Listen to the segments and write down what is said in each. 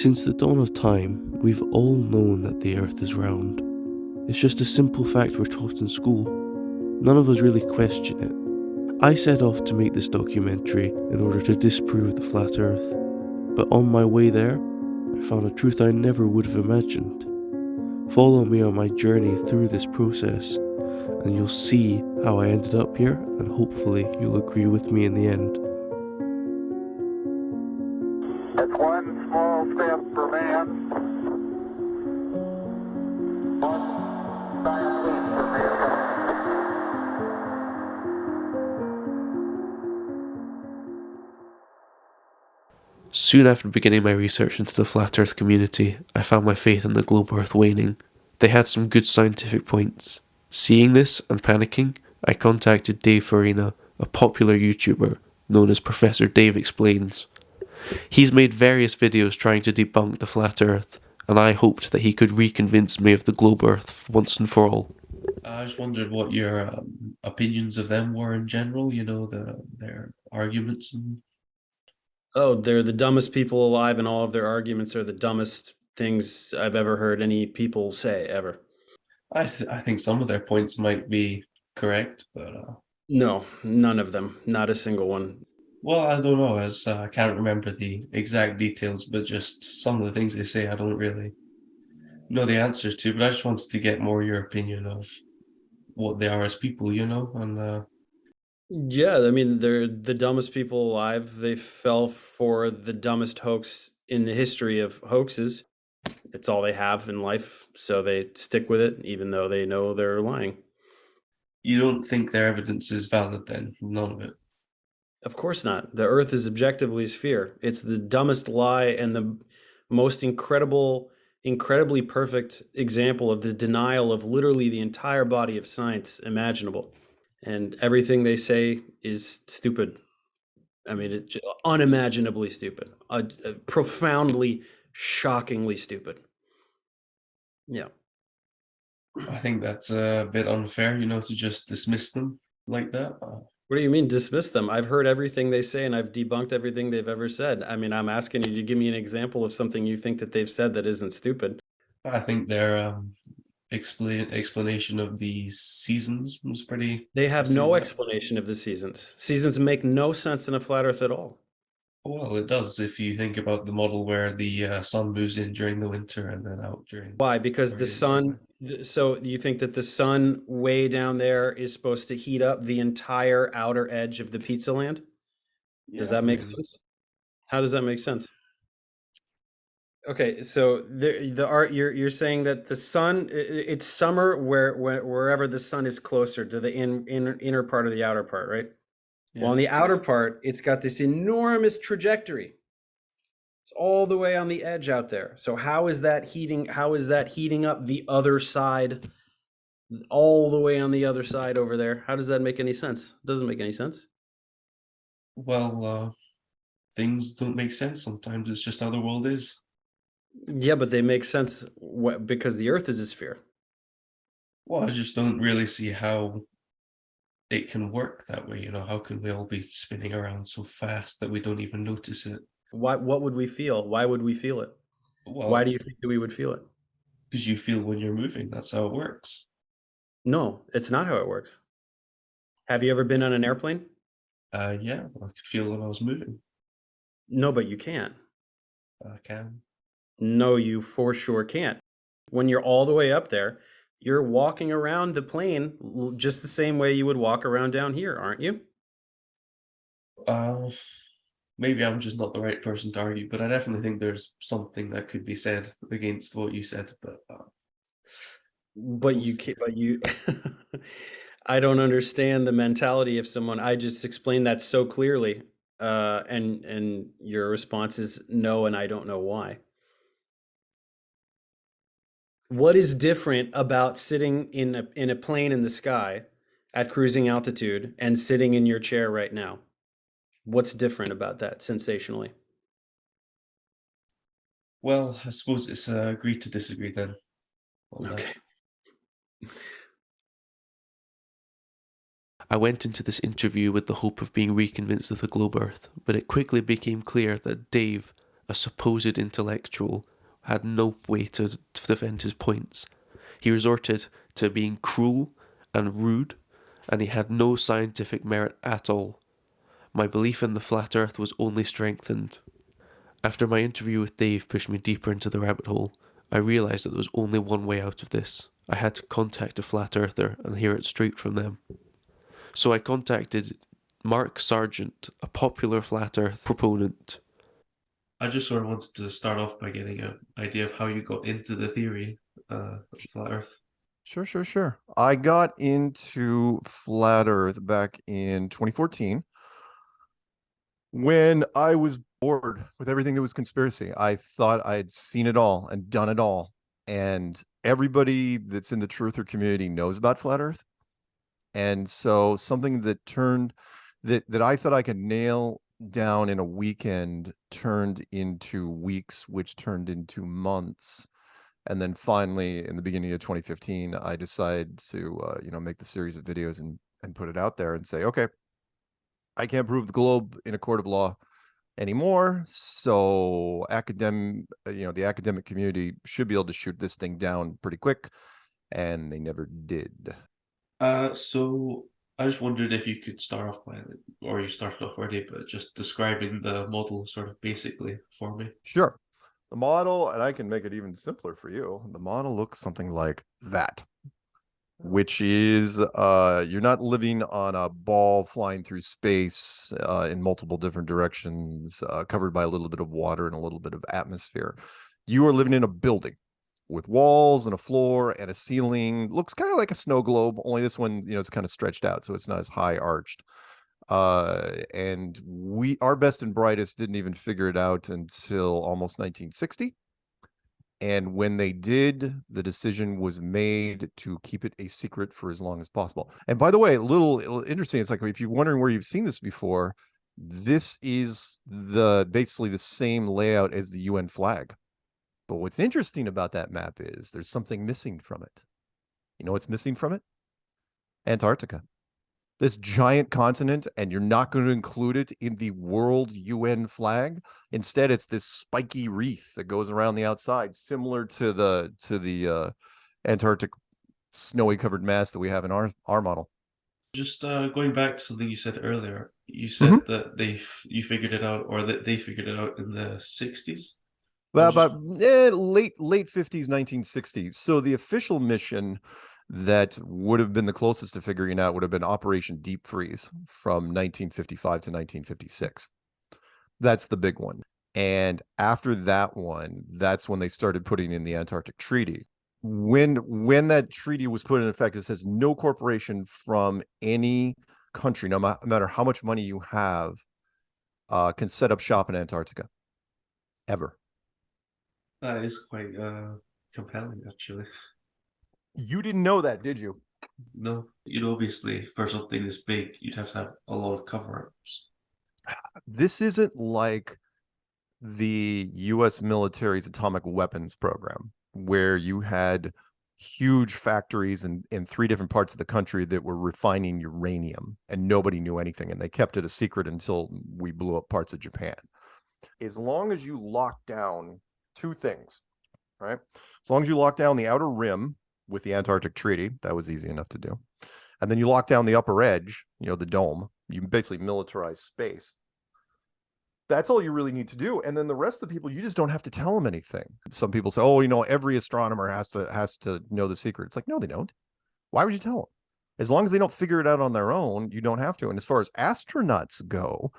Since the dawn of time, we've all known that the Earth is round. It's just a simple fact we're taught in school. None of us really question it. I set off to make this documentary in order to disprove the flat Earth, but on my way there, I found a truth I never would have imagined. Follow me on my journey through this process, and you'll see how I ended up here, and hopefully you'll agree with me in the end. It's one small step for man, one giant leap for mankind. Soon after beginning my research into the flat Earth community, I found my faith in the globe Earth waning. They had some good scientific points. Seeing this and panicking, I contacted Dave Farina, a popular YouTuber known as Professor Dave Explains. He's made various videos trying to debunk the flat Earth, and I hoped that he could reconvince me of the globe Earth once and for all. I just wondered what your opinions of them were in general, their arguments and... Oh, they're the dumbest people alive, and all of their arguments are the dumbest things I've ever heard any people say, ever. I think some of their points might be correct, but... No, none of them. Not a single one. Well, I don't know, as I can't remember the exact details, but just some of the things they say I don't really know the answers to, but I just wanted to get more your opinion of what they are as people, and... Yeah, I mean, they're the dumbest people alive. They fell for the dumbest hoax in the history of hoaxes. It's all they have in life, so they stick with it, even though they know they're lying. You don't think their evidence is valid then? None of it? Of course not. The Earth is objectively a sphere. It's the dumbest lie and the most incredibly perfect example of the denial of literally the entire body of science imaginable. And everything they say is stupid. I mean, it's unimaginably stupid, profoundly, shockingly stupid. Yeah. I think that's a bit unfair, to just dismiss them like that. What do you mean dismiss them? I've heard everything they say and I've debunked everything they've ever said. I mean, I'm asking you to give me an example of something you think that they've said that isn't stupid. I think their explanation of the seasons was pretty... They have no explanation of the seasons. Seasons make no sense in a flat Earth at all. Well, it does if you think about the model where the sun moves in during the winter and then out during... Why? Because the sun... So you think that the sun way down there is supposed to heat up the entire outer edge of the pizza land? Does that make sense? How does that make sense? Okay, so the art you're saying that the sun, it's summer wherever the sun is closer to the inner part of the outer part, right? Yeah. Well, on the outer part, it's got this enormous trajectory. It's all the way on the edge out there. So how is that heating up the other side, all the way on the other side over there? How does that make any sense? It doesn't make any sense. Well, things don't make sense sometimes. It's just how the world is. Yeah, but they make sense because the Earth is a sphere. Well, I just don't really see how it can work that way. How can we all be spinning around so fast that we don't even notice it? What would we feel? Why would we feel it? Well, why do you think that we would feel it? Because you feel when you're moving. That's how it works. No, it's not how it works. Have you ever been on an airplane? Yeah, I could feel when I was moving. No, but you can't. I can. No, you for sure can't. When you're all the way up there, you're walking around the plane just the same way you would walk around down here, aren't you? Maybe I'm just not the right person to argue, but I definitely think there's something that could be said against what you said. But you can't. But you, I don't understand the mentality of someone. I just explained that so clearly, and your response is no, and I don't know why. What is different about sitting in a plane in the sky at cruising altitude and sitting in your chair right now? What's different about that sensationally? Well, I suppose it's agree to disagree then. Okay. I went into this interview with the hope of being reconvinced of the globe Earth, but it quickly became clear that Dave, a supposed intellectual, had no way to defend his points. He resorted to being cruel and rude, and he had no scientific merit at all. My belief in the flat earth was only strengthened. After my interview with Dave pushed me deeper into the rabbit hole, I realised that there was only one way out of this. I had to contact a flat earther and hear it straight from them. So I contacted Mark Sargent, a popular flat earth proponent. I just sort of wanted to start off by getting an idea of how you got into the theory of flat earth. Sure. I got into flat earth back in 2014 when I was bored with everything that was conspiracy. I thought I'd seen it all and done it all. And everybody that's in the truther community knows about flat earth. And so something that that I thought I could nail down in a weekend turned into weeks, which turned into months. And then finally, in the beginning of 2015, I decided to, make the series of videos and put it out there and say, okay, I can't prove the globe in a court of law anymore. So the academic community should be able to shoot this thing down pretty quick. And they never did. So I just wondered if you could start off by, or you started off already, but just describing the model sort of basically for me. Sure. The model, and I can make it even simpler for you. The model looks something like that, which is you're not living on a ball flying through space in multiple different directions, covered by a little bit of water and a little bit of atmosphere. You are living in a building with walls and a floor and a ceiling. Looks kind of like a snow globe, only this one, it's kind of stretched out, so it's not as high arched. And our best and brightest didn't even figure it out until almost 1960. And when they did, the decision was made to keep it a secret for as long as possible. And by the way, a little interesting, it's like, if you're wondering where you've seen this before, this is basically the same layout as the UN flag. But what's interesting about that map is there's something missing from it. You know what's missing from it? Antarctica. This giant continent, and you're not going to include it in the world UN flag. Instead, it's this spiky wreath that goes around the outside, similar to the Antarctic snowy covered mass that we have in our model. Just going back to something you said earlier, you said that you figured it out, or that they figured it out in the 60s? Well, about late 50s, 1960s. So the official mission that would have been the closest to figuring out would have been Operation Deep Freeze from 1955 to 1956. That's the big one. And after that one, that's when they started putting in the Antarctic Treaty. When that treaty was put in effect, it says no corporation from any country, no matter how much money you have, can set up shop in Antarctica. Ever. That is quite compelling, actually. You didn't know that, did you? No. Obviously, for something this big, you'd have to have a lot of cover-ups. This isn't like the U.S. military's atomic weapons program, where you had huge factories in 3 different parts of the country that were refining uranium, and nobody knew anything, and they kept it a secret until we blew up parts of Japan. As long as you lock down 2 things, right? As long as you lock down the outer rim with the Antarctic Treaty, that was easy enough to do. And then you lock down the upper edge, the dome, you basically militarize space. That's all you really need to do. And then the rest of the people, you just don't have to tell them anything. Some people say, every astronomer has to know the secret. It's like, no, they don't. Why would you tell them? As long as they don't figure it out on their own, you don't have to. And as far as astronauts go,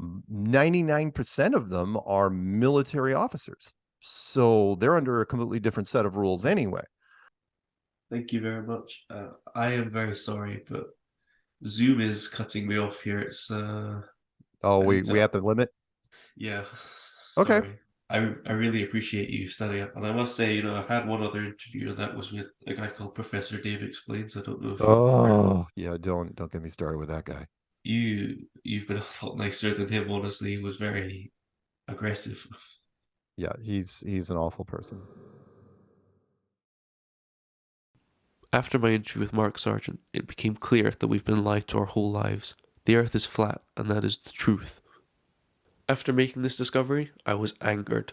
99% of them are military officers. So they're under a completely different set of rules anyway. Thank you very much. I am very sorry, but Zoom is cutting me off here. It's we have the limit? Yeah. Okay. Sorry. I really appreciate you studying up. And I must say, I've had one other interview that was with a guy called Professor Dave Explains. I don't know if yeah, don't get me started with that guy. You've been a lot nicer than him, honestly. He was very aggressive. Yeah, he's an awful person. After my interview with Mark Sargent, it became clear that we've been lied to our whole lives. The Earth is flat, and that is the truth. After making this discovery, I was angered.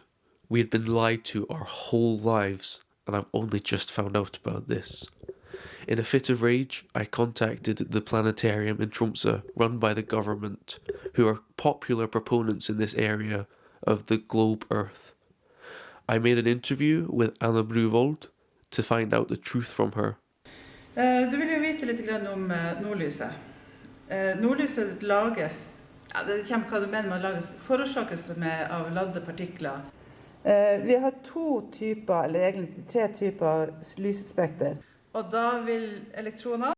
We had been lied to our whole lives, and I've only just found out about this. In a fit of rage, I contacted the planetarium in Tromsø, run by the government, who are popular proponents in this area of the globe Earth. I made an interview with Anna Bruvold to find out the truth from her. Du vil jo vite litt om nordlyset. Nordlyset lages, det kommer hva du mener med lages, forårsakes av ladde partikler. Vi har to typer, eller egentlig tre typer lysspekter. Og da vil elektroner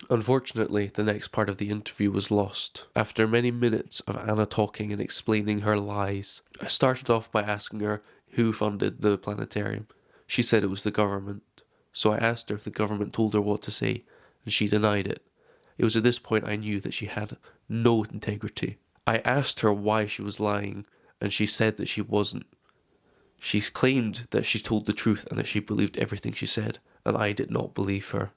Unfortunately, the next part of the interview was lost. After many minutes of Anna talking and explaining her lies, I started off by asking her who funded the planetarium. She said it was the government, so I asked her if the government told her what to say, and she denied it. It was at this point I knew that she had no integrity. I asked her why she was lying, and she said that she wasn't. She claimed that she told the truth and that she believed everything she said, and I did not believe her.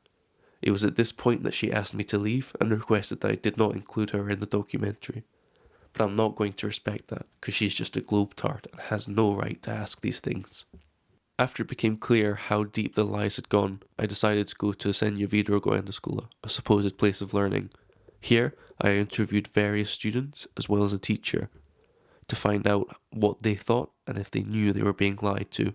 It was at this point that she asked me to leave and requested that I did not include her in the documentary. But I'm not going to respect that, because she's just a globe-tart and has no right to ask these things. After it became clear how deep the lies had gone, I decided to go to Senja videregående skole, a supposed place of learning. Here, I interviewed various students, as well as a teacher, to find out what they thought and if they knew they were being lied to.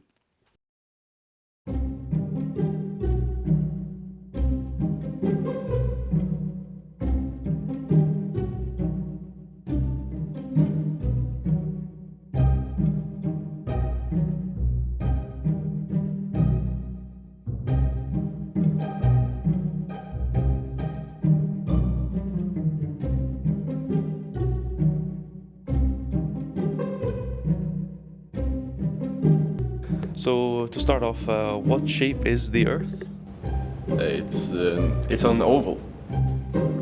So, to start off, what shape is the Earth? It's an oval.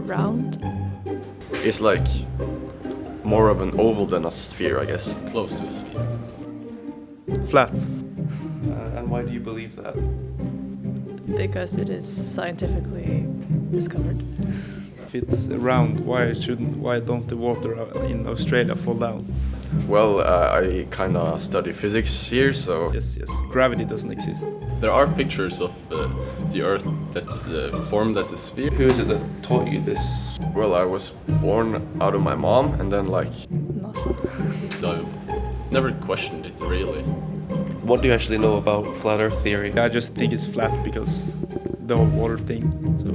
Round. It's like more of an oval than a sphere, I guess. Close to a sphere. Flat. And why do you believe that? Because it is scientifically discovered. If it's round, why don't the water in Australia fall down? Well, I kinda study physics here, so Yes. Gravity doesn't exist. there are pictures of the Earth that's formed as a sphere. Who is it that taught you this? Well, I was born out of my mom, and then like NASA. I never questioned it really. What do you actually know about flat Earth theory? I just think it's flat because the whole water thing. So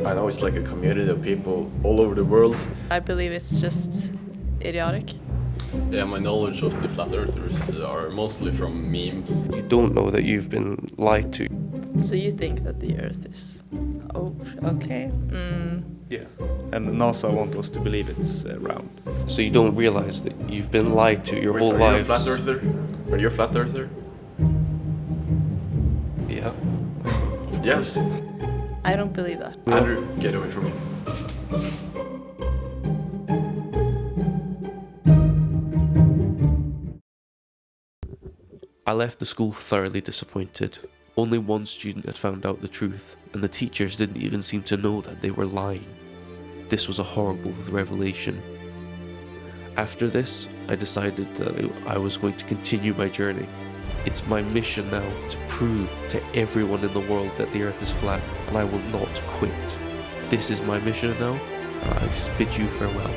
I know it's like a community of people all over the world. I believe it's just idiotic. Yeah, my knowledge of the flat earthers are mostly from memes. You don't know that you've been lied to. So you think that the Earth is... Oh, okay. Yeah. and NASA want us to believe it's round. So you don't realize that you've been lied to your Wait, whole are you a lives. flat earther? Are you a flat earther? Yeah. Yes. I don't believe that. Andrew, get away from me. I left the school thoroughly disappointed. Only one student had found out the truth, and the teachers didn't even seem to know that they were lying. This was a horrible revelation. After this, I decided that I was going to continue my journey. It's my mission now to prove to everyone in the world that the Earth is flat, and I will not quit. This is my mission now, and I just bid you farewell.